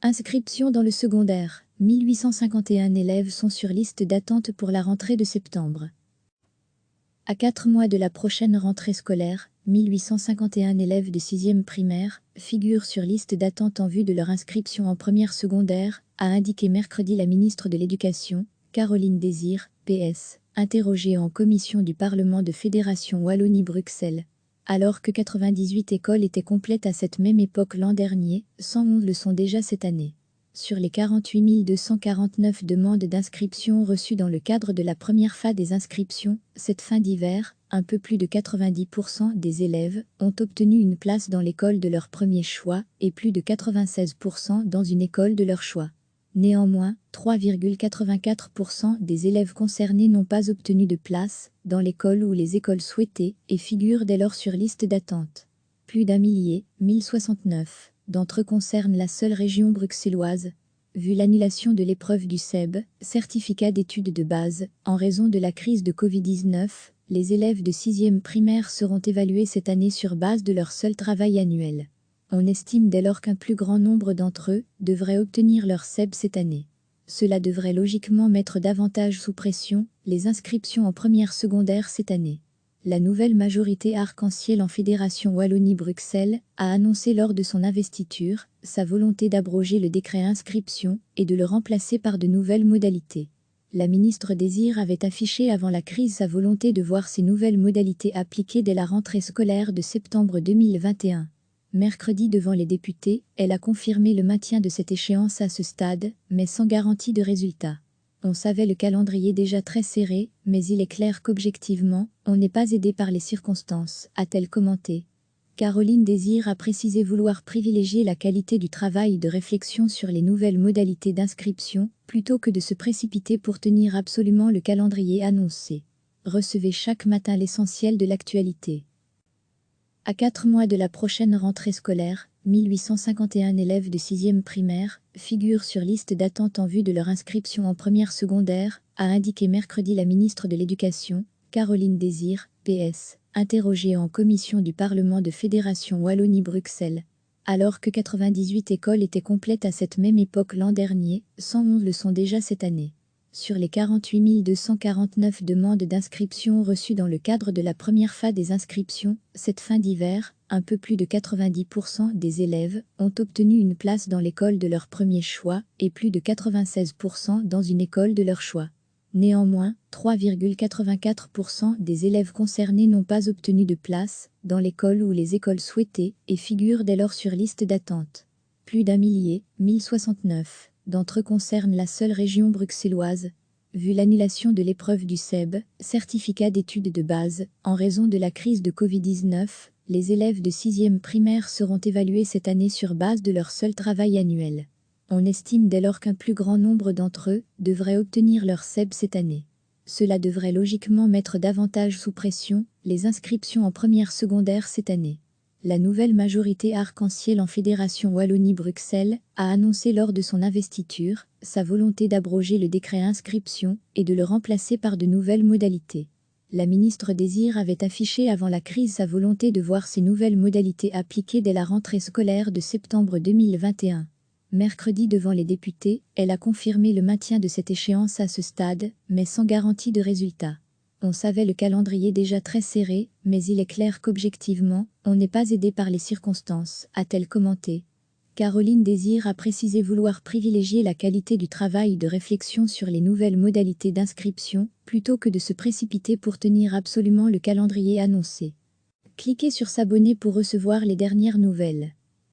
Inscription dans le secondaire. 1851 élèves sont sur liste d'attente pour la rentrée de septembre. À 4 mois de la prochaine rentrée scolaire, 1851 élèves de 6e primaire figurent sur liste d'attente en vue de leur inscription en première secondaire, a indiqué mercredi la ministre de l'Éducation, Caroline Désir, PS, interrogée en commission du Parlement de Fédération Wallonie-Bruxelles. Alors que 98 écoles étaient complètes à cette même époque l'an dernier, 111 le sont déjà cette année. Sur les 48 249 demandes d'inscription reçues dans le cadre de la première phase des inscriptions, cette fin d'hiver, un peu plus de 90% des élèves ont obtenu une place dans l'école de leur premier choix et plus de 96% dans une école de leur choix. Néanmoins, 3,84% des élèves concernés n'ont pas obtenu de place dans l'école ou les écoles souhaitées et figurent dès lors sur liste d'attente. Plus d'un millier, 1069, d'entre eux concernent la seule région bruxelloise. Vu l'annulation de l'épreuve du CEB, certificat d'études de base, en raison de la crise de Covid-19, les élèves de 6e primaire seront évalués cette année sur base de leur seul travail annuel. On estime dès lors qu'un plus grand nombre d'entre eux devraient obtenir leur CEB cette année. Cela devrait logiquement mettre davantage sous pression les inscriptions en première secondaire cette année. La nouvelle majorité arc-en-ciel en Fédération Wallonie-Bruxelles a annoncé lors de son investiture sa volonté d'abroger le décret inscription et de le remplacer par de nouvelles modalités. La ministre Désir avait affiché avant la crise sa volonté de voir ces nouvelles modalités appliquées dès la rentrée scolaire de septembre 2021. Mercredi devant les députés, elle a confirmé le maintien de cette échéance à ce stade, mais sans garantie de résultat. On savait le calendrier déjà très serré, mais il est clair qu'objectivement, on n'est pas aidé par les circonstances, a-t-elle commenté. Caroline Désir a précisé vouloir privilégier la qualité du travail de réflexion sur les nouvelles modalités d'inscription, plutôt que de se précipiter pour tenir absolument le calendrier annoncé. Recevez chaque matin l'essentiel de l'actualité. À 4 mois de la prochaine rentrée scolaire, 1851 élèves de 6e primaire figurent sur liste d'attente en vue de leur inscription en première secondaire, a indiqué mercredi la ministre de l'Éducation, Caroline Désir, PS, interrogée en commission du Parlement de Fédération Wallonie-Bruxelles. Alors que 98 écoles étaient complètes à cette même époque l'an dernier, 111 le sont déjà cette année. Sur les 48 249 demandes d'inscription reçues dans le cadre de la première phase des inscriptions, cette fin d'hiver, un peu plus de 90% des élèves ont obtenu une place dans l'école de leur premier choix et plus de 96% dans une école de leur choix. Néanmoins, 3,84% des élèves concernés n'ont pas obtenu de place dans l'école ou les écoles souhaitées et figurent dès lors sur liste d'attente. Plus d'un millier, 1069. D'entre eux concernent la seule région bruxelloise. Vu l'annulation de l'épreuve du CEB, certificat d'études de base, en raison de la crise de Covid-19, les élèves de 6e primaire seront évalués cette année sur base de leur seul travail annuel. On estime dès lors qu'un plus grand nombre d'entre eux devraient obtenir leur CEB cette année. Cela devrait logiquement mettre davantage sous pression les inscriptions en première secondaire cette année. La nouvelle majorité arc-en-ciel en Fédération Wallonie-Bruxelles a annoncé lors de son investiture sa volonté d'abroger le décret inscription et de le remplacer par de nouvelles modalités. La ministre Désir avait affiché avant la crise sa volonté de voir ces nouvelles modalités appliquées dès la rentrée scolaire de septembre 2021. Mercredi devant les députés, elle a confirmé le maintien de cette échéance à ce stade, mais sans garantie de résultat. On savait le calendrier déjà très serré, mais il est clair qu'objectivement, on n'est pas aidé par les circonstances, a-t-elle commenté. Caroline Désir a précisé vouloir privilégier la qualité du travail de réflexion sur les nouvelles modalités d'inscription, plutôt que de se précipiter pour tenir absolument le calendrier annoncé. Cliquez sur s'abonner pour recevoir les dernières nouvelles.